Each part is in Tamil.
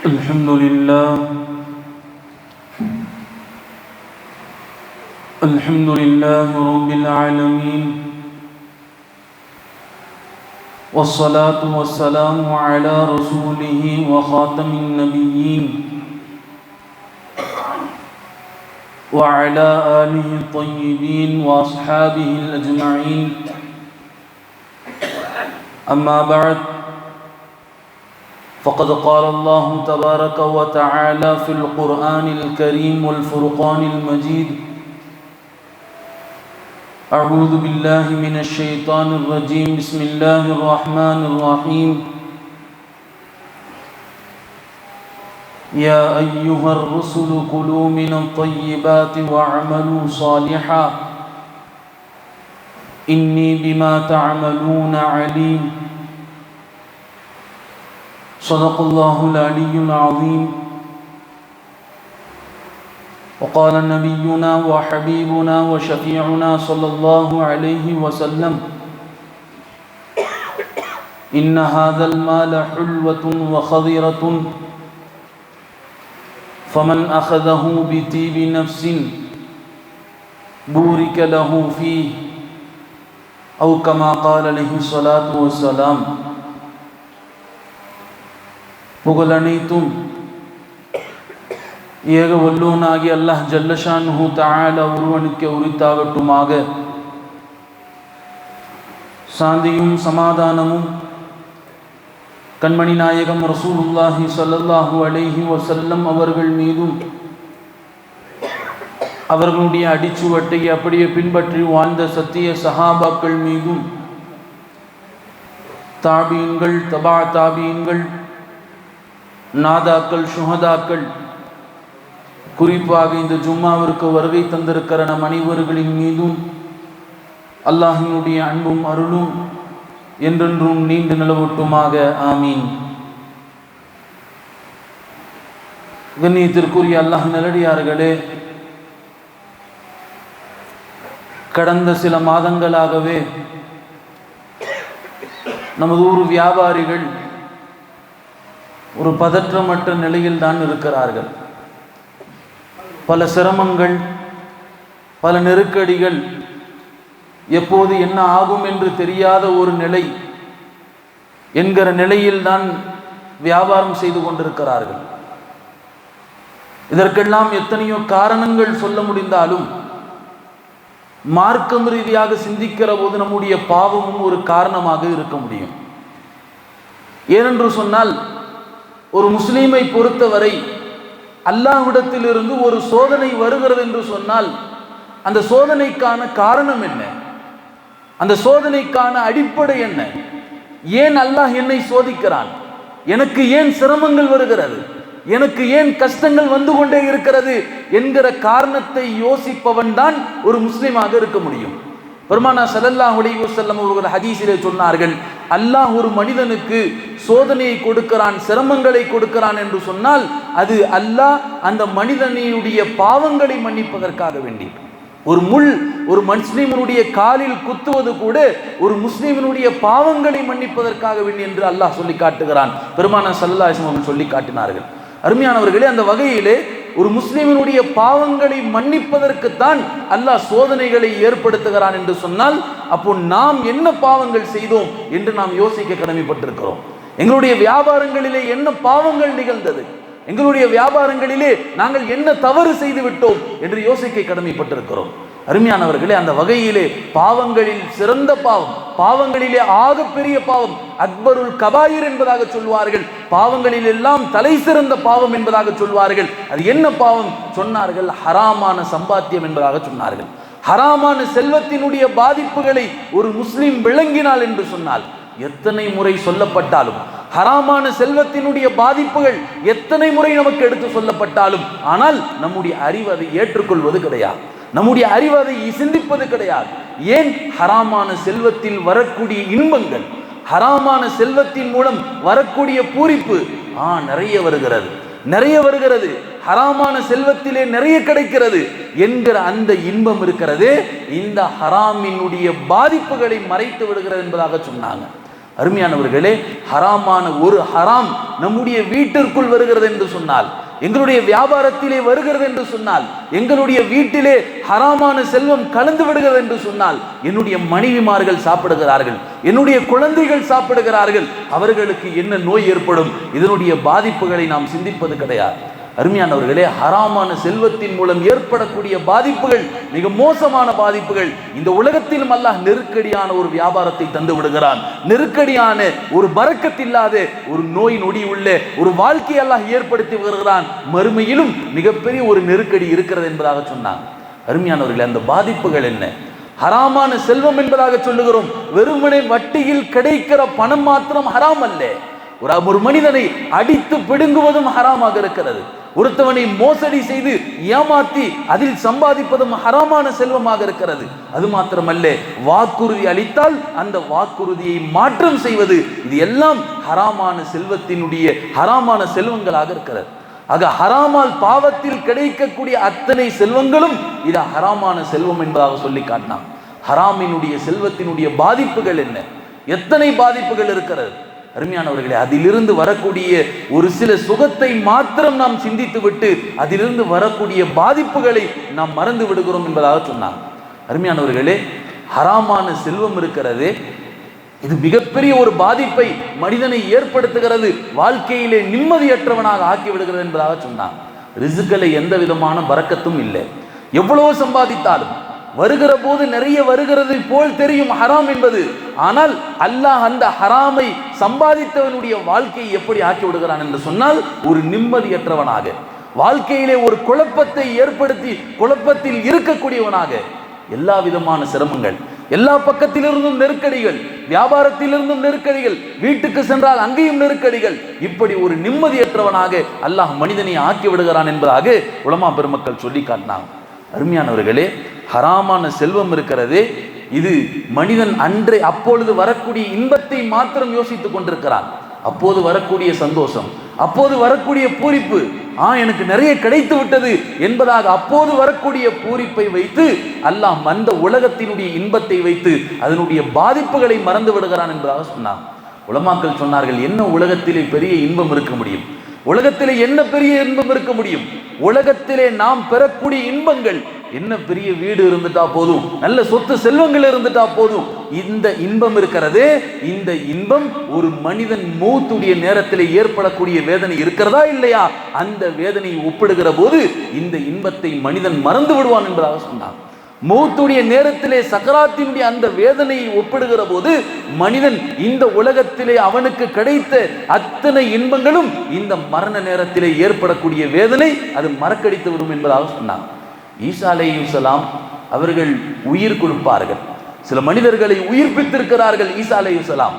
الحمد لله رب العالمين، والصلاة والسلام على رسوله وخاتم النبيين وعلى آله الطيبين وأصحابه الأجمعين. أما بعد، فقد قال الله تبارك وتعالى في القرآن الكريم والفرقان المجيد: أعوذ بالله من الشيطان الرجيم، بسم الله الرحمن الرحيم. يا أيها الرسل كلوا من الطيبات واعملوا صالحا إني بما تعملون عليم. صدق الله العلي العظيم. وقال نبينا وحبيبنا وشفيعنا صلى الله عليه وسلم: إن هذا المال حلوة وخضرة، فمن أخذه بطيب نفس بورك له فيه، أو كما قال عليه الصلاة والسلام. புகழ் அனைத்தும் ஏக வல்லோனாகி அல்லாஹ் ஜல்லஷானுஹு தஆலா ஒருவனுக்கு உரித்தாகட்டுமாக. சாந்தியும் சமாதானமும் கண்மணி நாயகம் ரசூலுல்லாஹி ஸல்லல்லாஹு அலைஹி வஸல்லம் அவர்கள் மீதும், அவர்களுடைய அடிச்சுவட்டை அப்படியே பின்பற்றி வாழ்ந்த சத்திய சஹாபாக்கள் மீதும், தாபீன்கள், தபா தாபீன்கள், நாதாக்கள், சுஹதாக்கள், குறிப்பாக இந்த ஜும்மாவிற்கு வருகை தந்திருக்கிற நம் அனைவர்களின் மீதும் அல்லாஹினுடைய அன்பும் அருளும் என்றென்றும் நீண்டு நிலவட்டுமாக. ஆமீன். கண்ணியத்திற்குரிய அல்லாஹ் நல்லடியார்களே, கடந்த சில மாதங்களாகவே நமது ஊர் வியாபாரிகள் ஒரு பதற்றமற்ற நிலையில் தான் இருக்கிறார்கள். பல சிரமங்கள், பல நெருக்கடிகள், எப்போது என்ன ஆகும் என்று தெரியாத ஒரு நிலை என்கிற நிலையில் தான் வியாபாரம் செய்து கொண்டிருக்கிறார்கள். இதற்கெல்லாம் எத்தனையோ காரணங்கள் சொல்ல முடிந்தாலும், மார்க்கம் ரீதியாக சிந்திக்கிற போது நம்முடைய பாவமும் ஒரு காரணமாக இருக்க முடியும். ஏனென்று சொன்னால், ஒரு முஸ்லீமை பொறுத்தவரை அல்லாஹ்விடத்திலிருந்து ஒரு சோதனை வருகிறது என்று சொன்னால், அந்த சோதனைக்கான காரணம் என்ன? அந்த சோதனைக்கான அடிப்படை என்ன? ஏன் அல்லாஹ் என்னை சோதிக்கிறான்? எனக்கு ஏன் சிரமங்கள் வருகிறது? எனக்கு ஏன் கஷ்டங்கள் வந்து கொண்டே இருக்கிறது என்கிற காரணத்தை யோசிப்பவன் தான் ஒரு முஸ்லீமாக இருக்க முடியும். பெருமானா ஸல்லல்லாஹு அலைஹி வஸல்லம் அவர்கள் ஹதீஸிலே சொன்னார்கள், அல்லாஹ் ஒரு மனிதனுக்கு சோதனையை கொடுக்கிறான், சிரமங்களை கொடுக்கிறான் என்று சொன்னால், அது அல்லாஹ் அந்த மனிதனுடைய பாவங்களை மன்னிப்பதற்காக வேண்டி. ஒரு முள் ஒரு முஸ்லிமினுடைய காலில் குத்துவது கூட ஒரு முஸ்லிமினுடைய பாவங்களை மன்னிப்பதற்காக வேண்டி என்று அல்லாஹ் சொல்லி காட்டுகிறான். பெருமானா ஸல்லல்லாஹு அலைஹி வஸல்லம் சொல்லி காட்டினார்கள். அருமையானவர்களே, அந்த வகையிலே ஒரு முஸ்லிமினுடைய பாவங்களை மன்னிப்பதற்குத்தான் அல்லாஹ் சோதனைகளை ஏற்படுத்துகிறான் என்று சொன்னால், அப்போ நாம் என்ன பாவங்கள் செய்தோம் என்று நாம் யோசிக்க கடமைப்பட்டிருக்கிறோம். எங்களுடைய வியாபாரங்களிலே என்ன பாவங்கள் நிகழ்ந்தது, எங்களுடைய வியாபாரங்களிலே நாங்கள் என்ன தவறு செய்து விட்டோம் என்று யோசிக்க கடமைப்பட்டிருக்கிறோம். அருமையானவர்களே, அந்த வகையிலே பாவங்களில் சிறந்த பாவம், பாவங்களிலே ஆகப்பெரிய பாவம் அக்பருல் கபாயிர் என்பதாக சொல்வார்கள். பாவங்களில் எல்லாம் தலை சிறந்த பாவம் என்பதாக சொல்வார்கள். அது என்ன பாவம் சொன்னார்கள்? ஹராமான சம்பாத்தியம் என்பதாக சொன்னார்கள். ஹராமான செல்வத்தினுடைய பாதிப்புகளை ஒரு முஸ்லிம் விளங்கினால் என்று சொன்னால், எத்தனை முறை சொல்லப்பட்டாலும், ஹராமான செல்வத்தினுடைய பாதிப்புகள் எத்தனை முறை நமக்கு எடுத்து சொல்லப்பட்டாலும், ஆனால் நம்முடைய அறிவு அதை ஏற்றுக்கொள்வது கிடையாது, நம்முடைய அறிவு அதை சிந்திப்பது கிடையாது. ஏன்? ஹராமான செல்வத்தில் வரக்கூடிய இன்பங்கள், ஹராமான செல்வத்தின் மூலம் வரக்கூடிய பூரிப்பு நிறைய வருகிறது, நிறைய வருகிறது, ஹராமான செல்வத்திலே நிறைய கிடைக்கிறது என்கிற அந்த இன்பம் இருக்கிறது, இந்த ஹராமினுடைய பாதிப்புகளை மறைத்து விடுகிறது என்பதாக சொன்னாங்க. அருமையானவர்களே, ஹராமான ஒரு ஹராம் நம்முடைய வீட்டிற்குள் வருகிறது என்று சொன்னால், எங்களுடைய வியாபாரத்திலே வருகிறது என்று சொன்னால், எங்களுடைய வீட்டிலே ஹராமான செல்வம் கலந்து விடுகிறது என்று சொன்னால், என்னுடைய மனைவிமார்கள் சாப்பிடுகிறார்கள், என்னுடைய குழந்தைகள் சாப்பிடுகிறார்கள், அவர்களுக்கு என்ன நோய் ஏற்படும்? இதனுடைய பாதிப்புகளை நாம் சிந்திப்பது கிடையாது. அருமையானவர்களே, ஹராமான செல்வத்தின் மூலம் ஏற்படக்கூடிய பாதிப்புகள் மிக மோசமான பாதிப்புகள். இந்த உலகத்திலும் அல்லாஹ் நெருக்கடியான ஒரு வியாபாரத்தை தந்து விடுகிறான். நெருக்கடியான ஒரு பரக்கத்தில்லாத ஒரு நோய் நொடி உள்ள ஒரு வாழ்க்கையை அல்லாஹ் ஏற்படுத்தி வருகிறான். மறுமையிலும் மிகப்பெரிய ஒரு நெருக்கடி இருக்கிறது என்பதாக சொன்னாங்க. அருமையானவர்களே, அந்த பாதிப்புகள் என்ன? ஹராமான செல்வம் என்பதாக சொல்லுகிறோம். வெறுமனே வட்டியில் கிடைக்கிற பணம் மாத்திரம் ஹராம் அல்ல. ஒரு மனிதனை அடித்து பிடுங்குவதும் ஹராமாக இருக்கிறது. ஒருத்தவனை மோசடி செய்து ஏமாத்தி அதில் சம்பாதிப்பதும் ஹராமான செல்வமாக இருக்கிறது. அது மாத்திரமல்ல, வாக்குறுதி அளித்தால் அந்த வாக்குறுதியை மாற்றம் செய்வது, இது எல்லாம் ஹராமான செல்வத்தினுடைய ஹராமான செல்வங்களாக இருக்கிறது. ஆக ஹராமால் பாவத்தில் கிடைக்கக்கூடிய அத்தனை செல்வங்களும் இது ஹராமான செல்வம் என்பதாக சொல்லி காட்டினான். ஹராமினுடைய செல்வத்தினுடைய பாதிப்புகள் என்ன? எத்தனை பாதிப்புகள் இருக்கிறது? அருமையானவர்களே, அதிலிருந்து வரக்கூடிய ஒரு சில சுகத்தை மாத்திரம் நாம் சிந்தித்து விட்டு அதிலிருந்து வரக்கூடிய பாதிப்புகளை நாம் மறந்து விடுகிறோம் என்பதாக சொன்னார். அருமையானவர்களே, ஹராமான செல்வம் இருக்கிறது, இது மிகப்பெரிய ஒரு பாதிப்பை மனிதனை ஏற்படுத்துகிறது, வாழ்க்கையிலே நிம்மதியற்றவனாக ஆக்கி விடுகிறது என்பதாக சொன்னார். ரிஸ்கிலே எந்த விதமான பரக்கத்தும் இல்லை. எவ்வளவு சம்பாதித்தாலும் வருகிற போது நிறைய வருகிறது போல் தெரியும் ஹராம் என்பது. ஆனால் அல்லாஹ் அந்த ஹராமை சம்பாதித்தவனுடைய வாழ்க்கையை எப்படி ஆக்கி விடுகிறான் என்று சொன்னால், ஒரு நிம்மதியற்றவனாக, வாழ்க்கையிலே ஒரு குழப்பத்தை ஏற்படுத்தி குழப்பத்தில் இருக்கக்கூடியவனாக, எல்லா விதமான சிரமங்கள், எல்லா பக்கத்திலிருந்தும் நெருக்கடிகள், வியாபாரத்திலிருந்தும் நெருக்கடிகள், வீட்டுக்கு சென்றால் அங்கேயும் நெருக்கடிகள், இப்படி ஒரு நிம்மதியற்றவனாக அல்லாஹ் மனிதனை ஆக்கி விடுகிறான் என்பதாக உலமா பெருமக்கள் சொல்லி காட்டினாங்க. அருமையானவர்களே, ஹராமான செல்வம் இருக்கிறது, இது மனிதன் அப்பொழுது வரக்கூடிய இன்பத்தை மாத்திரம் யோசித்துக் கொண்டிருக்கிறான். அப்போது வரக்கூடிய சந்தோஷம், அப்போது வரக்கூடிய பூரிப்பு, எனக்கு நிறைய கிடைத்து விட்டது என்பதாக அப்போது வரக்கூடிய பூரிப்பை வைத்து அல்லாஹ் அந்த உலகத்தினுடைய இன்பத்தை வைத்து அதனுடைய பாதிப்புகளை மறந்து விடுகிறான் என்பதாக சொன்னான். உலமாக்கள் சொன்னார்கள், என்ன உலகத்திலே பெரிய இன்பம் இருக்க முடியும்? உலகத்திலே என்ன பெரிய இன்பம் இருக்க முடியும்? உலகத்திலே நாம் பெறக்கூடிய இன்பங்கள் என்ன? பெரிய வீடு இருந்துட்டா போதும், நல்ல சொத்து செல்வங்கள் இருந்துட்டா போதும். இந்த இன்பம் இருக்கிறது, இந்த இன்பம் ஒரு மனிதன் மௌத்துடைய நேரத்தில் ஏற்படக்கூடிய வேதனை இருக்கிறதா இல்லையா? அந்த வேதனையை ஒப்பிடுகிற போது இந்த இன்பத்தை மனிதன் மறந்து விடுவான் என்பதாக சொன்னான். மௌத்துடைய நேரத்திலே சக்கராத்தினுடைய அந்த வேதனையை ஒப்பிடுகிற போது மனிதன் இந்த உலகத்திலே அவனுக்கு கிடைத்த அத்தனை இன்பங்களும் இந்த மரண நேரத்திலே ஏற்படக்கூடிய வேதனை அது மறக்கடித்து விடும் என்பதாக சொன்னான். ஈசா அலைஹிஸ்ஸலாம் அவர்கள் உயிர் கொடுப்பார்கள். சில மனிதர்களை உயிர்ப்பித்திருக்கிறார்கள் ஈசா அலைஹிஸ்ஸலாம்.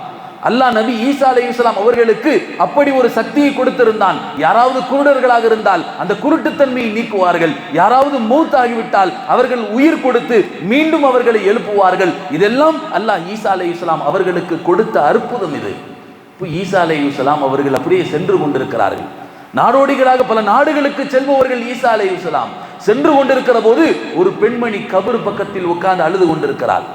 அல்லாஹ் நபி ஈசா அலைஹிஸ்ஸலாம் அவர்களுக்கு அப்படி ஒரு சக்தியை கொடுத்திருந்தான். யாராவது குருடர்களாக இருந்தால் அந்த குருட்டுத்தன்மையை நீக்குவார்கள். யாராவது மௌத் ஆகிவிட்டால் அவர்கள் உயிர் கொடுத்து மீண்டும் அவர்களை எழுப்புவார்கள். இதெல்லாம் அல்லாஹ் ஈசா அலைஹிஸ்ஸலாம் அவர்களுக்கு கொடுத்த அற்புதம். இது ஈசா அலைஹிஸ்ஸலாம் அவர்கள் அப்படியே சென்று கொண்டிருக்கிறார்கள். நாடோடிகளாக பல நாடுகளுக்கு செல்பவர்கள் ஈசா அலைஹிஸ்ஸலாம் சென்று கொண்டிருக்கிற போது ஒரு பெண்மணி கபர் பக்கத்தில் உட்கார்ந்து அழுது கொண்டிருக்கிறார்.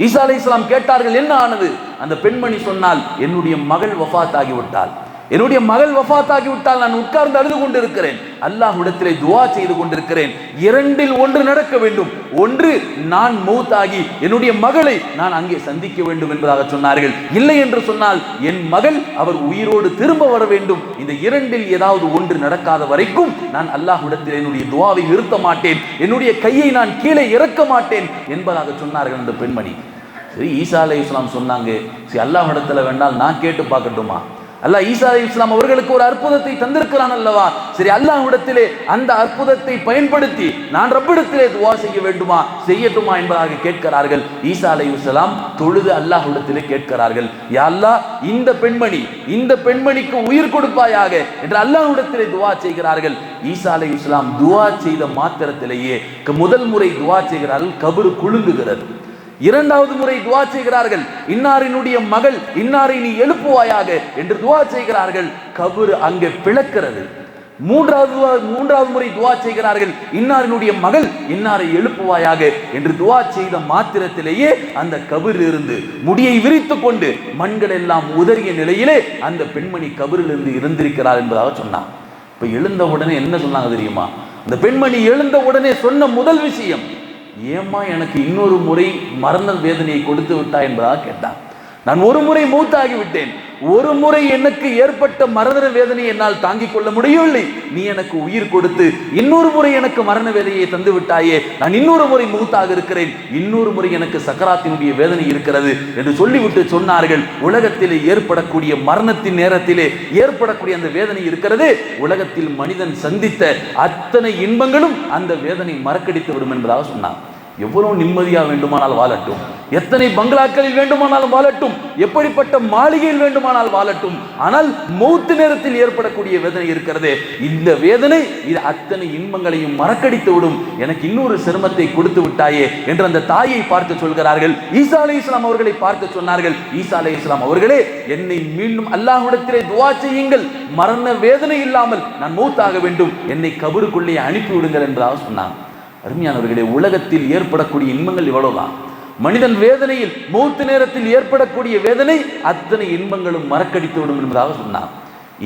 ஈசா அலைஹிஸ்ஸலாம் கேட்டார்கள், என்ன ஆனது? அந்த பெண்மணி சொன்னால், என்னுடைய மகள் வஃபாத் ஆகிவிட்டாள், என்னுடைய மகள் வஃபாத் ஆகிவிட்டால் நான் உட்கார்ந்து அழுது கொண்டிருக்கிறேன், அல்லாஹ்விடத்திலே துஆ செய்து கொண்டிருக்கிறேன். இரண்டில் ஒன்று நடக்க வேண்டும். ஒன்று, நான் மௌத்தாகி என்னுடைய மகளை நான் அங்கே சந்திக்க வேண்டும் என்பதாக சொன்னார்கள். இல்லை என்று சொன்னால் என் மகள் அவர் உயிரோடு திரும்ப வர வேண்டும். இந்த இரண்டில் ஏதாவது ஒன்று நடக்காத வரைக்கும் நான் அல்லாஹ்விடத்தில் என்னுடைய துஆவை நிறுத்த மாட்டேன், என்னுடைய கையை நான் கீழே இறக்க மாட்டேன் என்பதாக சொன்னார்கள் அந்த பெண்மணி. சரி, ஈசா அலைஹிஸ்ஸலாம் சொன்னாங்க, சரி அல்லாஹ்விடத்தில் வேண்டால் நான் கேட்டு பார்க்கட்டுமா? அல்லாஹ் ஈசா அலைஹிஸ்ஸலாம் அவர்களுக்கு ஒரு அற்புதத்தை தந்திருக்கிறான் அல்லவா? சரி, அல்லாஹ்விடத்திலே அந்த அற்புதத்தை பயன்படுத்தி நான் ரப்பிடத்திலே துஆ செய்ய வேண்டுமா, செய்யட்டுமா என்பதாக கேட்கிறார்கள். ஈசா அலைஹிஸ்ஸலாம் தொழுது அல்லாஹ்விடத்திலே கேட்கிறார்கள், யா அல்லாஹ், இந்த பெண்மணிக்கு உயிர் கொடுப்பாயாக என்று அல்லாஹ்விடத்திலே துஆ செய்கிறார்கள். ஈசா அலைஹிஸ்ஸலாம் துஆ செய்த மாத்திரத்திலேயே முதல் முறை துஆ செய்கிறார்கள், கபரு குலுங்குகிறது. இரண்டாவது முறை துஆ செய்கிறார்கள், இன்னாரினுடைய மகள் இன்னாரை நீ எழுப்புவாயாக என்று துஆ செய்கிறார்கள். கபர் அங்கே பிளக்கிறது. மூன்றாவது முறை துவா செய்கிறார்கள், இன்னாரினுடைய மகள் இன்னாரை எழுப்புவாயாக என்று துவா செய்த மாத்திரத்திலேயே அந்த கபரில் இருந்து முடியை விரித்துக் கொண்டு மண்கள் எல்லாம் உதறிய நிலையிலே அந்த பெண்மணி கபரில் இருந்து இருந்திருக்கிறார் என்பதாக சொன்னார். இப்ப எழுந்த உடனே என்ன சொன்னாங்க தெரியுமா? அந்த பெண்மணி எழுந்த உடனே சொன்ன முதல் விஷயம், ஏமா எனக்கு இன்னொரு முறை மரண வேதனையை கொடுத்து விட்டா என்பதாக கேட்டான். நான் ஒரு முறை மூத்தாகி விட்டேன், ஒரு முறை எனக்கு ஏற்பட்ட மரண வேதனையை என்னால் தாங்கிக் கொள்ள முடியவில்லை, நீ எனக்கு உயிர் கொடுத்து இன்னொரு முறை எனக்கு மரண வேதனையை தந்து விட்டாயே, நான் இன்னொரு முறை மூத்தாக இருக்கிறேன், இன்னொரு முறை எனக்கு சக்கராத்தினுடைய வேதனை இருக்கிறது என்று சொல்லிவிட்டு சொன்னார்கள், உலகத்திலே ஏற்படக்கூடிய மரணத்தின் நேரத்திலே ஏற்படக்கூடிய அந்த வேதனை இருக்கிறது, உலகத்தில் மனிதன் சந்தித்த அத்தனை இன்பங்களும் அந்த வேதனை மறக்கடித்து விடும் என்பதாக சொன்னார். எவ்வளவு நிம்மதியா வேண்டுமானால் வாழட்டும், எத்தனை பங்களாக்களில் வேண்டுமானாலும் வாழட்டும், எப்படிப்பட்ட மாளிகையில் வேண்டுமானால் வாழட்டும், ஆனால் மௌத்து நேரத்தில் ஏற்படக்கூடிய வேதனை இருக்கிறதே, இந்த வேதனை இது அத்தனை இன்பங்களையும் மறக்கடித்து விடும், எனக்கு இன்னொரு சிரமத்தை கொடுத்து விட்டாயே என்று அந்த தாயை பார்த்து சொல்கிறார்கள். ஈசா அலைஹிஸ்ஸலாம் அவர்களை பார்த்து சொன்னார்கள், ஈசா அலைஹிஸ்ஸலாம் அவர்களே, என்னை மீண்டும் அல்லாஹ்விடத்திலே துஆ செய்யுங்கள், மரண வேதனை இல்லாமல் நான் மௌத்தாக வேண்டும், என்னை கபருக்குள்ளே அனுப்பிவிடுங்கள் என்பதாக சொன்னார். அருமையானவர்களே, உலகத்தில் ஏற்படக்கூடிய இன்பங்கள் இவ்வளவுதான். மனிதன் வேதனையில் மௌத்து நேரத்தில் ஏற்படக்கூடிய வேதனை அத்தனை இன்பங்களும் மறக்கடித்து விடும் என்பதாக சொன்னார்.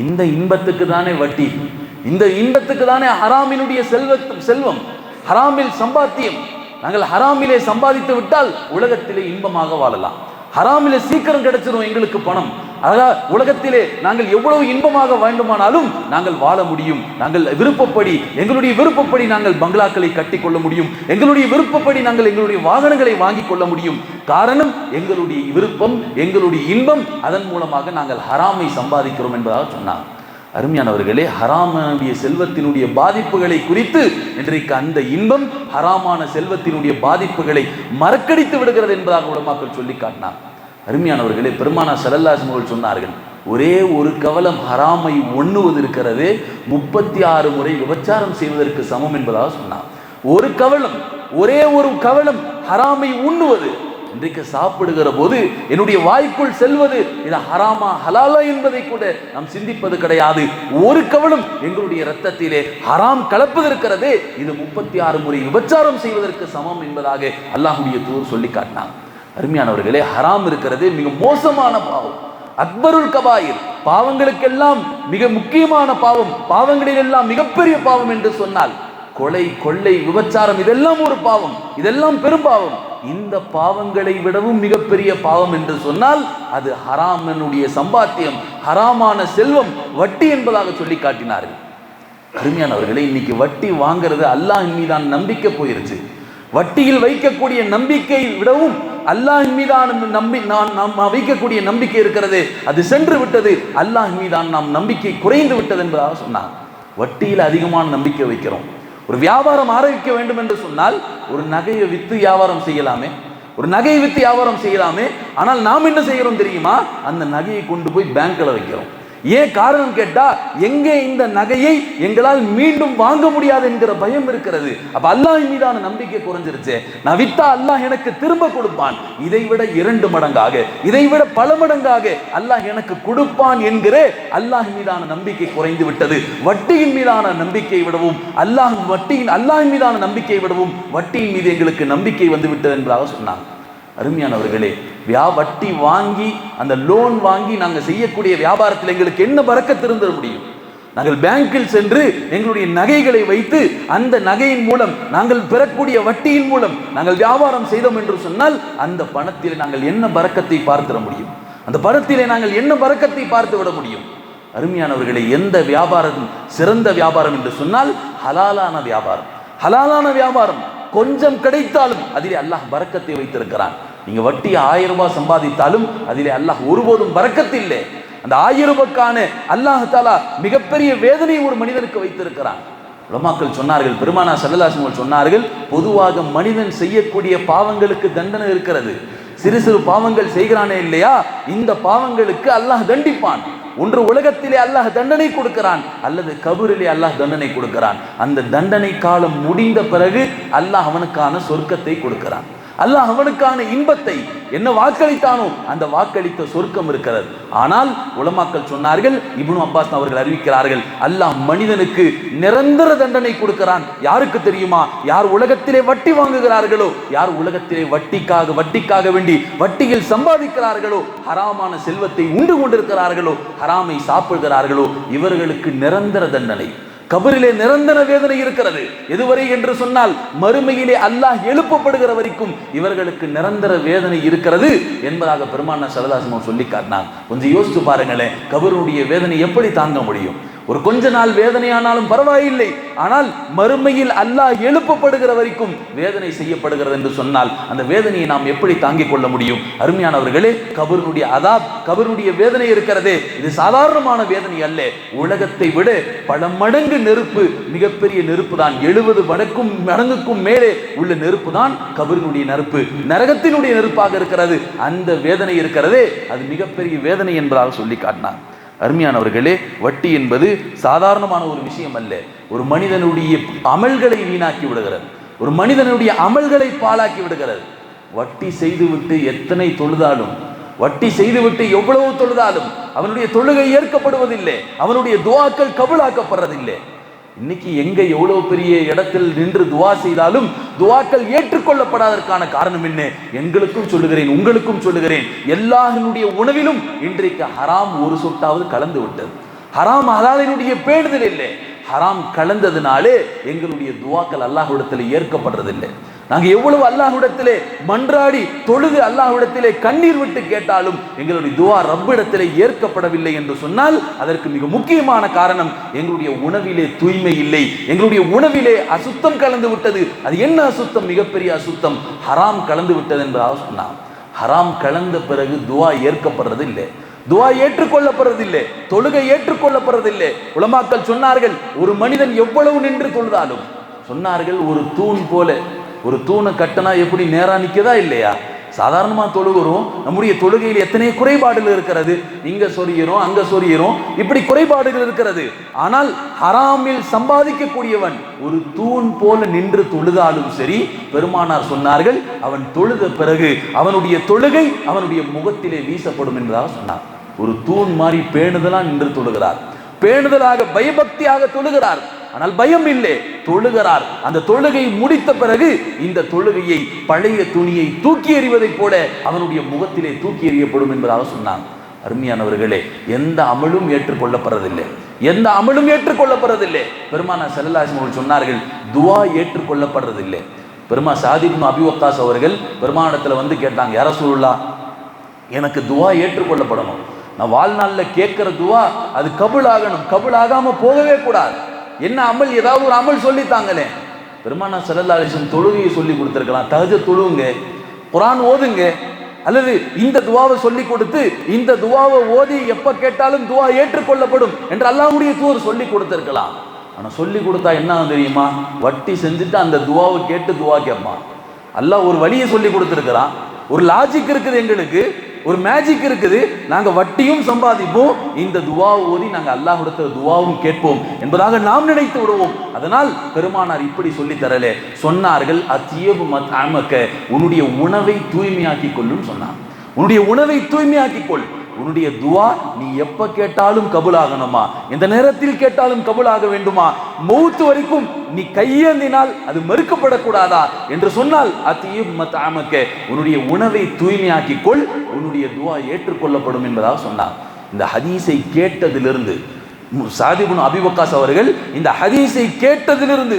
இந்த இன்பத்துக்கு தானே வட்டி, இந்த இன்பத்துக்கு தானே ஹராமினுடைய செல்வம், ஹராமில் சம்பாத்தியம். நாங்கள் ஹராமிலே சம்பாதித்து விட்டால் உலகத்திலே இன்பமாக வாழலாம், ஹராமிலே சீக்கிரம் கிடைச்சிடும் எங்களுக்கு பணம், உலகத்திலே நாங்கள் எவ்வளவு இன்பமாக வேண்டுமானாலும் நாங்கள் வாழ முடியும், நாங்கள் விருப்பப்படி எங்களுடைய விருப்பப்படி நாங்கள் பங்களாக்களை கட்டிக்கொள்ள முடியும், எங்களுடைய விருப்பப்படி நாங்கள் எங்களுடைய வாகனங்களை வாங்கி கொள்ள முடியும். காரணம் எங்களுடைய விருப்பம், எங்களுடைய இன்பம், அதன் மூலமாக நாங்கள் ஹராமை சம்பாதிக்கிறோம் என்பதாக சொன்னார். அருமையானவர்களே, ஹராமானுடைய செல்வத்தினுடைய பாதிப்புகளை குறித்து இன்றைக்கு அந்த இன்பம் ஹராமான செல்வத்தினுடைய பாதிப்புகளை மறக்கடித்து விடுகிறது என்பதாக உலமாக்கள் சொல்லி காட்டினார். அருமையானவர்களே, பெருமானார் ஸல்லல்லாஹு அலைஹி வஸல்லம் சொன்னார்கள், ஒரே ஒரு கவலம் ஹராமை உண்ணுவது இருக்கிறது 36 முறை விபச்சாரம் செய்வதற்கு சமம் என்பதாக சொன்னார். ஒரு கவலம், ஒரே ஒரு கவலம் ஹராமை உண்ணுவது. இன்றைக்கு சாப்பிடுகிற போது என்னுடைய வாய்க்குள் செல்வது இது ஹராமா ஹலாலா என்பதை கூட நாம் சிந்திப்பது கிடையாது. ஒரு கவலம் எங்களுடைய இரத்தத்திலே ஹராம் கலப்பது இருக்கிறது, இது 36 முறை விபச்சாரம் செய்வதற்கு சமம் என்பதாக அல்லாஹ்வுடைய தூதர் சொல்லி காட்டினார். அருமையானவர்களே, ஹராம் இருக்கிறது மிக மோசமான பாவம், அக்பருல் கபாயிர், பாவங்களுக்கெல்லாம் மிக முக்கியமான பாவம், பாவங்களில் எல்லாம் மிகப்பெரிய பாவம் என்று சொன்னால் கொலை, கொள்ளை, விபச்சாரம் இதெல்லாம் ஒரு பாவம், இதெல்லாம் பெரும் பாவம். இந்த பாவங்களை விடவும் மிகப்பெரிய பாவம் என்று சொன்னால் அது ஹராமனுடைய சம்பாத்தியம், ஹராமான செல்வம், வட்டி என்பதாக சொல்லி காட்டினார்கள். அருமையானவர்களே, இன்னைக்கு வட்டி வாங்கிறது அல்லாஹ்வின் மீதான நம்பிக்கை போயிருச்சு. வட்டியில் வைக்கக்கூடிய நம்பிக்கை விடவும் அல்லாஹ்வின் மீதான நாம் வைக்கக்கூடிய நம்பிக்கை இருக்கிறது, அது சென்று விட்டது, அல்லாஹ்வின் மீதான நாம் நம்பிக்கை குறைந்து விட்டது என்பதாக சொன்னார். வட்டியில் அதிகமான நம்பிக்கை வைக்கிறோம். ஒரு வியாபாரம் ஆரம்பிக்க வேண்டும் என்று சொன்னால் ஒரு நகையை வித்து வியாபாரம் செய்யலாமே, ஒரு நகையை வித்து வியாபாரம் செய்யலாமே, ஆனால் நாம் என்ன செய்கிறோம் தெரியுமா? அந்த நகையை கொண்டு போய் பேங்க்ல வைக்கிறோம். ஏன் காரணம் கேட்டா, எங்கே இந்த நகையை எங்களால் மீண்டும் வாங்க முடியாது என்கிற பயம் இருக்கிறது. அப்ப அல்லாஹ் மீதான நம்பிக்கை குறைஞ்சிருச்சு. நான் வித்தா அல்லாஹ் எனக்கு திரும்ப கொடுப்பான், இதை விட 2 மடங்காக, இதை விட பல மடங்காக அல்லாஹ் எனக்கு கொடுப்பான் என்கிற அல்லாஹ் மீதான நம்பிக்கை குறைந்து விட்டது. வட்டியின் மீதான நம்பிக்கை விடவும் அல்லாஹ் மீதான நம்பிக்கை விடவும் வட்டியின் மீது எங்களுக்கு நம்பிக்கை வந்து விட்டது என்பதாக சொன்னாங்க. அருமையானவர்களே, வட்டி வாங்கி அந்த லோன் வாங்கி நாங்கள் செய்யக்கூடிய வியாபாரத்தில் எங்களுக்கு என்ன பரக்கத்து இருந்துட முடியும்? நாங்கள் பேங்கில் சென்று எங்களுடைய நகைகளை வைத்து அந்த நகையின் மூலம் நாங்கள் பெறக்கூடிய வட்டியின் மூலம் நாங்கள் வியாபாரம் செய்தோம் என்று சொன்னால் அந்த பணத்தில் நாங்கள் என்ன பரக்கத்தை பார்த்திட முடியும்? அந்த பணத்திலே நாங்கள் என்ன பரக்கத்தை பார்த்து விட முடியும்? அருமையானவர்களே, எந்த வியாபாரம் சிறந்த வியாபாரம் என்று சொன்னால் ஹலாலான வியாபாரம். ஹலாலான வியாபாரம் கொஞ்சம் கிடைத்தாலும் அதிலே அல்லாஹ் பரக்கத்தை வைத்திருக்கிறான். நீங்க வட்டி 1000 ரூபாய் சம்பாதித்தாலும் அதிலே அல்லாஹ் ஒருபோதும் பரக்கத்து இல்லை. அந்த 1000 ரூபாய்க்கான அல்லாஹ் தஆலா மிகப்பெரிய வேதனையை ஒரு மனிதனுக்கு வைத்திருக்கிறான். உலமாக்கள் சொன்னார்கள், பெருமானார் ஸல்லல்லாஹு அலைஹி வஸல்லம் சொன்னார்கள், பொதுவாக மனிதன் செய்யக்கூடிய பாவங்களுக்கு தண்டனை இருக்கிறது. சிறு சிறு பாவங்கள் செய்கிறானே இல்லையா, இந்த பாவங்களுக்கு அல்லாஹ் தண்டிப்பான். ஒன்று உலகத்திலே அல்லாஹ் தண்டனை கொடுக்கிறான், அல்லது கபரிலே அல்லாஹ் தண்டனை கொடுக்கிறான். அந்த தண்டனை காலம் முடிந்த பிறகு அல்லாஹ் அவனுக்கான சொர்க்கத்தை கொடுக்கிறான். அல்லாஹ் அவனுக்கான இன்பத்தை என்ன வாக்களித்தானோ அந்த வாக்களித்த சொர்க்கம் இருக்கிறது. ஆனால் உலமாக்கள் சொன்னார்கள், இப்னு அப்பாஸ் அவர்கள் அறிவிக்கிறார்கள், அல்லாஹ் மனிதனுக்கு நிரந்தர தண்டனை கொடுக்கிறான். யாருக்கு தெரியுமா? யார் உலகத்திலே வட்டி வாங்குகிறார்களோ, யார் உலகத்திலே வட்டிக்காக வேண்டி வட்டியில் சம்பாதிக்கிறார்களோ, ஹராமான செல்வத்தை உண்டு கொண்டிருக்கிறார்களோ, ஹராமை சாப்பிடுகிறார்களோ, இவர்களுக்கு நிரந்தர தண்டனை, கபரிலே நிரந்தர வேதனை இருக்கிறது. எதுவரை என்று சொன்னால் மறுமையிலே அல்லாஹ் எழுப்பப்படுகிற வரைக்கும் இவர்களுக்கு நிரந்தர வேதனை இருக்கிறது என்பதாக பெருமானார் ஸல்லல்லாஹு அலைஹி வஸல்லம் சொல்லி காட்டினாங்க. கொஞ்சம் யோசித்து பாருங்களேன், கபருடைய வேதனை எப்படி தாங்க முடியும்? ஒரு கொஞ்ச நாள் வேதனையானாலும் பரவாயில்லை, ஆனால் மறுமையில் அல்லாஹ் எழுப்பப்படுகிற வரைக்கும் வேதனை செய்யப்படுகிறது என்று சொன்னால் அந்த வேதனையை நாம் எப்படி தாங்கிக் கொள்ள முடியும்? அருமையானவர்களே, கபருடைய அதாப், கபருடைய வேதனை இருக்கிறதே, இது சாதாரணமான வேதனை அல்ல. உலகத்தை விட பல மடங்கு நெருப்பு, மிகப்பெரிய நெருப்பு தான். 70 மடங்குக்கும் மேலே உள்ள நெருப்பு தான் கபரினுடைய நெருப்பு, நரகத்தினுடைய நெருப்பாக இருக்கிறது. அந்த வேதனை இருக்கிறதே, அது மிகப்பெரிய வேதனை என்பதாக சொல்லி காட்டினார். அருமையானவர்களே, வட்டி என்பது சாதாரணமான ஒரு விஷயம் அல்ல. ஒரு மனிதனுடைய அமல்களை வீணாக்கி விடுகிறது, ஒரு மனிதனுடைய அமல்களை பாழாக்கி விடுகிறது. வட்டி செய்துவிட்டு எத்தனை தொழுதாலும், வட்டி செய்துவிட்டு எவ்வளவு தொழுதாலும் அவனுடைய தொழுகை ஏற்கப்படுவதில்லை, அவனுடைய துஆக்கள் கபூலாக்கப்படுறதில்லை. இன்னைக்கு எங்க எவ்வளவு பெரிய இடத்தில் நின்று துவா செய்தாலும் துவாக்கள் ஏற்றுக்கொள்ளப்படாததற்கான காரணம் என்ன? எங்களுக்கும் சொல்லுகிறேன், உங்களுக்கும் சொல்லுகிறேன், எல்லாருடைய உணவிலும் இன்றைக்கு ஹராம் ஒரு சொட்டாவது கலந்து விட்டது. ஹராம் ஹலாலினுடைய பேணுதல் இல்லை, ஹராம் கலந்ததுனாலே எங்களுடைய துவாக்கள் அல்லாஹ்விடத்தில் ஏற்கப்படுறதில்லை. நாங்க எவ்வளவு அல்லாஹ்விடத்திலே மன்றாடி தொழுது அல்லாஹ்விடத்திலே கண்ணீர் விட்டு கேட்டாலும் எங்களுடைய துவா ரப்பிடத்திலே ஏற்கப்படவில்லை என்று சொன்னால் அதற்கு மிக முக்கியமான காரணம் எங்களுடைய உணவிலே தூய்மை இல்லை, எங்களுடைய உணவிலே அசுத்தம் கலந்து விட்டது. அது என்ன அசுத்தம்? மிகப்பெரிய அசுத்தம், ஹராம் கலந்து விட்டது என்பதாக சொன்னார். ஹராம் கலந்த பிறகு துவா ஏற்கப்படுறது இல்லை, துவா ஏற்றுக்கொள்ளப்படுறதில்லை, தொழுகை ஏற்றுக்கொள்ளப்படுறதில்லை. உலமாக்கள் சொன்னார்கள், ஒரு மனிதன் எவ்வளவு நின்று தொழுதாலும் சொன்னார்கள், ஒரு தூண் போல, ஒரு தூணை கட்டினா எப்படி நேரா நிற்கதா இல்லையா? சாதாரணமா தொழுகிறோம், நம்முடைய தொழுகையில் எத்தனை குறைபாடுகள் இருக்கிறது, இங்க சொரியிறோம், அங்க சொரியிறோம், இப்படி குறைபாடுகள் இருக்கிறது. ஆனால் ஹராமில் சம்பாதிக்கக்கூடியவன் ஒரு தூண் போல நின்று தொழுதாலும் சரி, பெருமானார் சொன்னார்கள், அவன் தொழுத பிறகு அவனுடைய தொழுகை அவனுடைய முகத்திலே வீசப்படும் என்பதாக சொன்னார். ஒரு தூண் மாதிரி பேணுதலா நின்று தொழுகிறார், பேணுதலாக பயபக்தியாக தொழுகிறார், ஆனால் பயம் இல்லை, தொழுகிறார். அந்த தொழுகை முடித்த பிறகு இந்த தொழுகையை பழைய துணியை தூக்கி எறிவதைப் போல அவனுடைய முகத்திலே தூக்கி எறியப்படும் என்பதாக சொன்னாங்க. அருமையானவர்களே, எந்த அமலும் ஏற்றுக்கொள்ளப்படுறதில்லை, எந்த அமலும் ஏற்றுக்கொள்ளப்படுறதில்லை. பெருமானார் ஸல்லல்லாஹு அலைஹி வஸல்லம் சொன்னார்கள், துஆ ஏற்றுக்கொள்ளப்படுறதில்லை. பெருமா சாத் இப்னு அபி வக்காஸ் அவர்கள் பெருமானிடத்தில் வந்து கேட்டாங்க, யா ரசூலுல்லாஹ், எனக்கு துஆ ஏற்றுக்கொள்ளப்படணும், நான் வாழ்நாளில் கேட்கிற துஆ அது கபூலாகணும், கபூலாகாம போகவே கூடாது. என்ன அமல், ஏதாவது ஒரு அமல் சொல்லித்தாங்களே. பெருமானார் ஸல்லல்லாஹு அலைஹி வஸல்லம் தொழுகையை சொல்லி கொடுத்துருக்கலாம், தஹஜ்ஜுத் தொழுவுங்க, குர்ஆன் ஓதுங்க, அல்லது இந்த துவாவை சொல்லி கொடுத்து இந்த துவாவை ஓதி எப்ப கேட்டாலும் துவா ஏற்றுக்கொள்ளப்படும் என்று அல்லாஹ்வுடைய தூதர் சொல்லி கொடுத்திருக்கலாம். ஆனால் சொல்லி கொடுத்தா என்ன தெரியுமா? வட்டி செஞ்சுட்டு அந்த துவாவை கேட்டு துவா கேட்பான். அல்லாஹ் ஒரு வழியை சொல்லி கொடுத்துருக்கிறான், ஒரு லாஜிக் இருக்குது, எங்களுக்கு ஒரு மேஜிக் இருக்குது. நாங்கள் வட்டியும் சம்பாதிப்போம், இந்த துவாவை ஓதி நாங்கள் அல்லாஹ்விடத்துல துவாவும் கேட்போம் என்பதாக நாம் நினைத்து விடுவோம். அதனால் பெருமானார் இப்படி சொல்லி தரலே, சொன்னார்கள், அத்தியபு மத்அமக, உன்னுடைய உணவை தூய்மையாக்கி கொள்ளும் சொன்னார். உன்னுடைய உணவை தூய்மையாக்கி கொள். உன்னுடைய துவா நீ எப்ப கேட்டாலும் கபூலாகணுமா, எந்த நேரத்தில் கேட்டாலும் கபூலாக வேண்டுமா, மௌத் வரைக்கும் நீ கையேந்தினால் அது மறுக்கப்படக்கூடாதா என்று சொன்னால் அத்தியும் மத்அமக, உன்னுடைய உணவை தூய்மையாக்கி கொள், உன்னுடைய துவா ஏற்றுக்கொள்ளப்படும் என்பதாக சொன்னார். இந்த ஹதீஸை கேட்டதிலிருந்து சாத் இப்னு அபி வக்காஸ் அவர்கள் இந்த ஹதீஸை கேட்டதிலிருந்து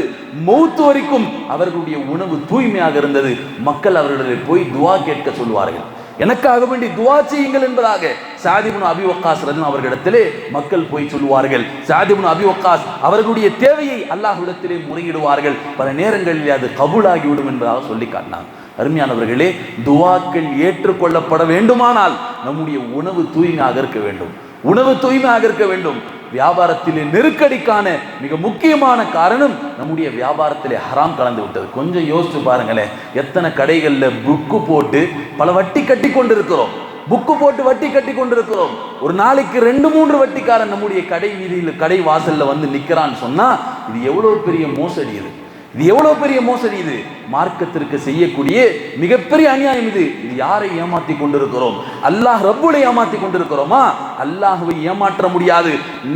மௌத் வரைக்கும் அவர்களுடைய உணவு தூய்மையாக இருந்தது. மக்கள் அவர்களிடம் போய் துவா கேட்க சொல்வார்கள், எனக்காக வேண்டி துவா செய்யுங்கள் என்பதாக சாத் இப்னு அபி வக்காஸ் ரலியல்லாஹு அவர்களிடத்திலே மக்கள் போய் சொல்வார்கள். சாத் இப்னு அபி வக்காஸ் அவர்களுடைய தேவையை அல்லாஹ்விடத்திலே முறையிடுவார்கள். பல நேரங்களில் அது கபூலாகிவிடும் என்பதாக சொல்லி காட்டினார். அருமையானவர்களே, துவாக்கள் ஏற்றுக்கொள்ளப்பட வேண்டுமானால் நம்முடைய உணவு தூய்மையாக இருக்க வேண்டும், உணவு தூய்மையாக இருக்க வேண்டும். வியாபாரத்திலே நெருக்கடிக்கான மிக முக்கியமான காரணம் நம்முடைய வியாபாரத்திலே ஹராம் கலந்து விட்டது. கொஞ்சம் யோசிச்சு பாருங்களேன், எத்தனை கடைகளில் புக்கு போட்டு பல வட்டி கட்டி கொண்டிருக்கிறோம், புக்கு போட்டு வட்டி கட்டி கொண்டிருக்கிறோம். ஒரு நாளைக்கு 2-3 வட்டிக்காரன் நம்முடைய கடை வீதியில் கடை வாசல்ல வந்து நிற்கிறான்னு சொன்னா இது எவ்வளவு பெரிய மோசடி, இது இது எவ்வளவு பெரிய மோசடி! இது மார்க்கத்திற்கு செய்யக்கூடிய மிகப்பெரிய அநியாயம். இது யாரை ஏமாத்தி கொண்டிருக்கிறோம்? அல்லாஹ் ரப்புலை ஏமாத்தி கொண்டிருக்கிறோமா? அல்லாஹ்வை ஏமாற்ற முடியாது,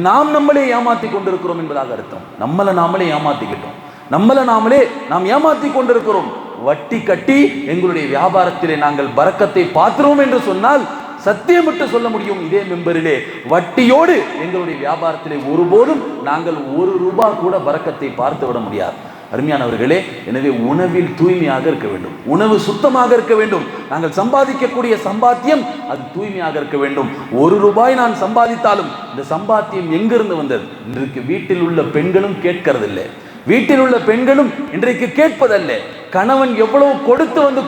நாம் நம்மளே ஏமாத்தி கொண்டிருக்கிறோம் என்பதாக அர்த்தம். நம்மளை நாமளே ஏமாத்திக்கிட்டோம், நாம் ஏமாத்தி கொண்டிருக்கிறோம். வட்டி கட்டி எங்களுடைய வியாபாரத்திலே நாங்கள் பரக்கத்தை பார்க்கிறோம் என்று சொன்னால் சத்தியமிட்டு சொல்ல முடியும் இதே மெம்பரிலே, வட்டியோடு எங்களுடைய வியாபாரத்திலே ஒருபோதும் நாங்கள் ₹1 கூட பரக்கத்தை பார்த்து விட முடியாது. அருமையானவர்களே, எனவே உணவில் தூய்மையாக இருக்க வேண்டும், உணவு சுத்தமாக இருக்க வேண்டும். நாங்கள் சம்பாதிக்கக்கூடிய சம்பாத்தியம் அது தூய்மையாக இருக்க வேண்டும். ₹1 நான் சம்பாதித்தாலும் இந்த சம்பாத்தியம் எங்கிருந்து வந்தது? இன்றைக்கு வீட்டில் உள்ள பெண்களும் கேட்கறதில்லை, வீட்டில் உள்ள பெண்களும் இன்றைக்கு கேட்பதல்ல. கணவன் எவ்வளவு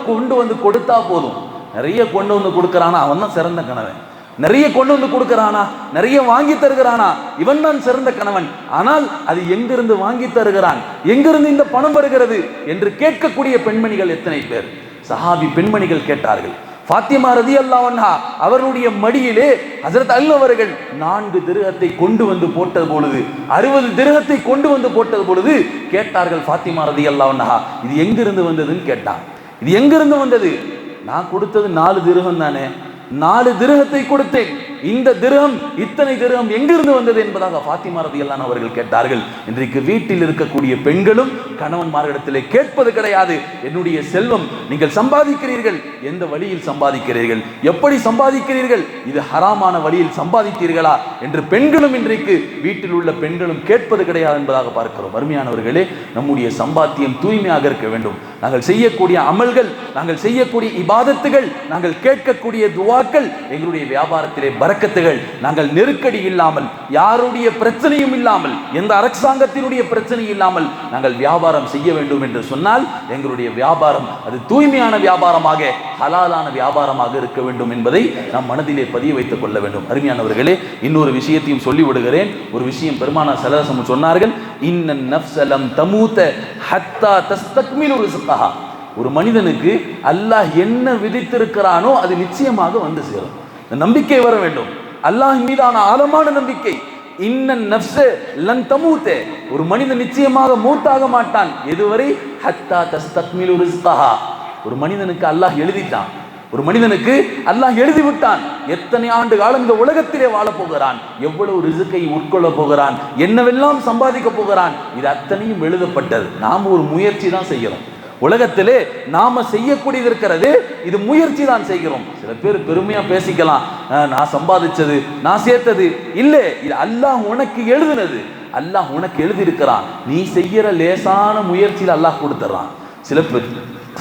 கொண்டு வந்து கொடுத்தா போதும். நிறைய கொண்டு வந்து கொடுக்கறானா அவன் தான் சிறந்த கணவன், நிறைய கொண்டு வந்து கொடுக்கறானா, நிறைய வாங்கி தருகிறானா இவன் தான் சிறந்த கணவன். ஆனால் அது எங்கிருந்து வாங்கி தருகிறான், எங்கிருந்து இந்த பணம் வருகிறது என்று கேட்கக்கூடிய பெண்மணிகள் எத்தனை பேர்? சஹாபி பெண்மணிகள் கேட்டார்கள். ஃபாத்திமா ரலியல்லாஹு அன்ஹா அவர்களுடைய மடியிலே ஹஜ்ரத் அலி அவர்கள் 4 திர்ஹத்தை கொண்டு வந்து போட்டது பொழுது, 60 திர்ஹத்தை கொண்டு வந்து போட்டது பொழுது கேட்டார்கள் ஃபாத்திமா ரலியல்லாஹு அன்ஹா, இது எங்கிருந்து வந்ததுன்னு கேட்டான். இது எங்கிருந்து வந்தது? நான் கொடுத்தது 4 திர்ஹம் தானே, 4 திர்ஹத்தை கொடுத்தேன், இந்த திர்ஹம் இத்தனை திர்ஹம் எங்கிருந்து வந்தது என்பதாக ஃபாத்திமா ரலியல்லாஹு அன்ஹா அவர்கள் கேட்டார்கள். இன்றைக்கு வீட்டில் இருக்கக்கூடிய பெண்களும் கணவன்மார்களிடத்திலே கேட்பது கிடையாது. என்னுடைய செல்வம் நீங்கள் சம்பாதிக்கிறீர்கள், எந்த வழியில் சம்பாதிக்கிறீர்கள், எப்படி சம்பாதிக்கிறீர்கள், இது ஹராமான வழியில் சம்பாதித்தீர்களா என்று பெண்களும் இன்றைக்கு வீட்டில் உள்ள பெண்களும் கேட்பது கிடையாது என்பதாக பார்க்கிறோம். அருமையானவர்களே, நம்முடைய சம்பாத்தியம் தூய்மையாக இருக்க வேண்டும். நாங்கள் செய்யக்கூடிய அமல்கள், நாங்கள் செய்யக்கூடிய இபாதத்துகள், நாங்கள் கேட்கக்கூடிய துஆக்கள், எங்களுடைய வியாபாரத்திலே பரக்கத்துகள், நாங்கள் நெருக்கடி இல்லாமல், யாருடைய பிரச்சனையும் இல்லாமல், எந்த அரசாங்கத்தினுடைய பிரச்சனை இல்லாமல் நாங்கள் வியாபாரம் செய்ய வேண்டும் என்று சொன்னால் எங்களுடைய வியாபாரம் அது தூய்மையான வியாபாரமாக, ஹலாலான வியாபாரமாக இருக்க வேண்டும் என்பதை நாம் மனதிலே பதிய வைத்துக் கொள்ள வேண்டும். அருமையானவர்களே, இன்னொரு விஷயத்தையும் சொல்லி விடுகிறேன். ஒரு விஷயம் பெருமானார் ஸல்லல்லாஹு அலைஹி வஸல்லம் சொன்னார்கள், இன்னன் நஃப்ஸ லம் தமூத ஹத்தா தஸ்தக்மிலு ரிஸ்கஹா. ஒரு மனிதனுக்கு அல்லாஹ் என்ன விதித்திருக்கிறானோ அது நிச்சயமாக வந்து சேரும். நம்பிக்கை வர வேண்டும், அல்லாஹ் மீதான ஆழமான நம்பிக்கை. இன்னன் நஃப்ஸ லன் தமூத, ஒரு மனிதன் நிச்சயமாக மூத்தாக மாட்டான் எதுவரை ஹத்தா தஸ்தக்மிலு ரிஸ்கஹா. ஒரு மனிதனுக்கு அல்லாஹ் எழுதிட்டான், ஒரு மனிதனுக்கு அல்லாஹ் எழுதிவிட்டான் எத்தனை ஆண்டு காலம் இந்த உலகத்திலே வாழ போகிறான், எவ்வளவு ரிஸ்கை உட்கொள்ள போகிறான், என்னவெல்லாம் சம்பாதிக்க போகிறான், இது அத்தனையும் எழுதப்பட்டது. நாம் ஒரு முயற்சி தான் செய்கிறோம். உலகத்திலே நாம செய்யக்கூடியது இருக்கிறது, இது முயற்சி தான் செய்கிறோம். சில பேர் பெருமையா பேசிக்கலாம், நான் சம்பாதிச்சது, நான் சேர்த்தது இல்லை. இது அல்லாஹ் உனக்கு எழுதுனது, அல்லாஹ் உனக்கு எழுதி இருக்கிறான். நீ செய்யற லேசான முயற்சியில் அல்லாஹ் கொடுத்துறான்.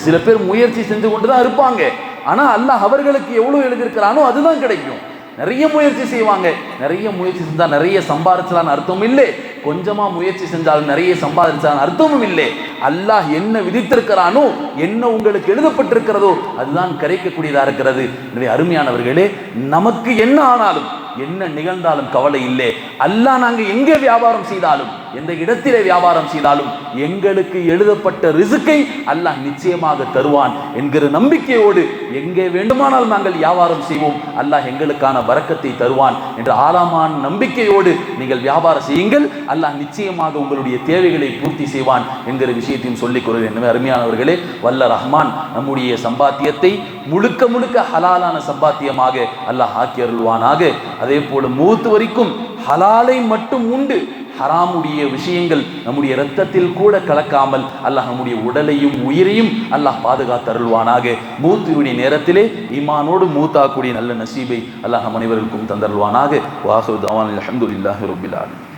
சில பேர் முயற்சி செஞ்சு கொண்டுதான் இருப்பாங்க, ஆனா அல்லாஹ் அவர்களுக்கு எவ்வளவு எழுதியிருக்கிறானோ அதுதான் கிடைக்கும். நிறைய முயற்சி செய்வாங்க, நிறைய முயற்சி செஞ்சா நிறைய சம்பாதிச்சலான்னு அர்த்தம் இல்லை, கொஞ்சமா முயற்சி செஞ்சாலும் நிறைய சம்பாதிச்சாலும் அர்த்தமும் இல்லை. அல்லாஹ் என்ன விதித்திருக்கிறானோ, என்ன உங்களுக்கு எழுதப்பட்டிருக்கிறதோ அதுதான் கிடைக்கக்கூடியதா இருக்கிறது. எனவே அருமையானவர்களே, நமக்கு என்ன ஆனாலும் என்ன நிகழ்ந்தாலும் கவலை இல்லை. அல்லாஹ் நாங்க எங்கே வியாபாரம் செய்தாலும், எந்த இடத்திலே வியாபாரம் செய்தாலும் எங்களுக்கு எழுதப்பட்ட ரிஸ்கை அல்லாஹ் நிச்சயமாக தருவான் என்கிற நம்பிக்கையோடு எங்கே வேண்டுமானால் நாங்கள் வியாபாரம் செய்வோம், அல்லாஹ் எங்களுக்கான பரக்கத்தை தருவான் என்ற ஆழமான நம்பிக்கையோடு நீங்கள் வியாபாரம் செய்யுங்கள். அல்லாஹ் நிச்சயமாக உங்களுடைய தேவைகளை பூர்த்தி செய்வான் என்கிற விஷயத்தையும் சொல்லிக் கொள்கிறேன். எனவே அருமையானவர்களே, வல்ல ரஹ்மான் நம்முடைய சம்பாத்தியத்தை முழுக்க முழுக்க ஹலாலான சம்பாத்தியமாக அல்லாஹ் ஆக்கி அருள்வானாக. அதே போல மூத்து வரைக்கும் ஹலாலை மட்டும் உண்டு, ஹராமுடைய விஷயங்கள் நம்முடைய இரத்தத்தில் கூட கலக்காமல் அல்லாஹ் நம்முடைய உடலையும் உயிரையும் அல்லாஹ் பாதுகாத்து அருள்வானாக. மூத்தினுடைய நேரத்திலே ஈமானோடு மூத்தாக்கூடிய நல்ல நசீபை அல்லாஹ் நம் அனைவருக்கும் தந்தருள்வானாக. வாஹிரு தஅவானா அல்ஹம்துலில்லாஹி ரப்பில் ஆலமீன்.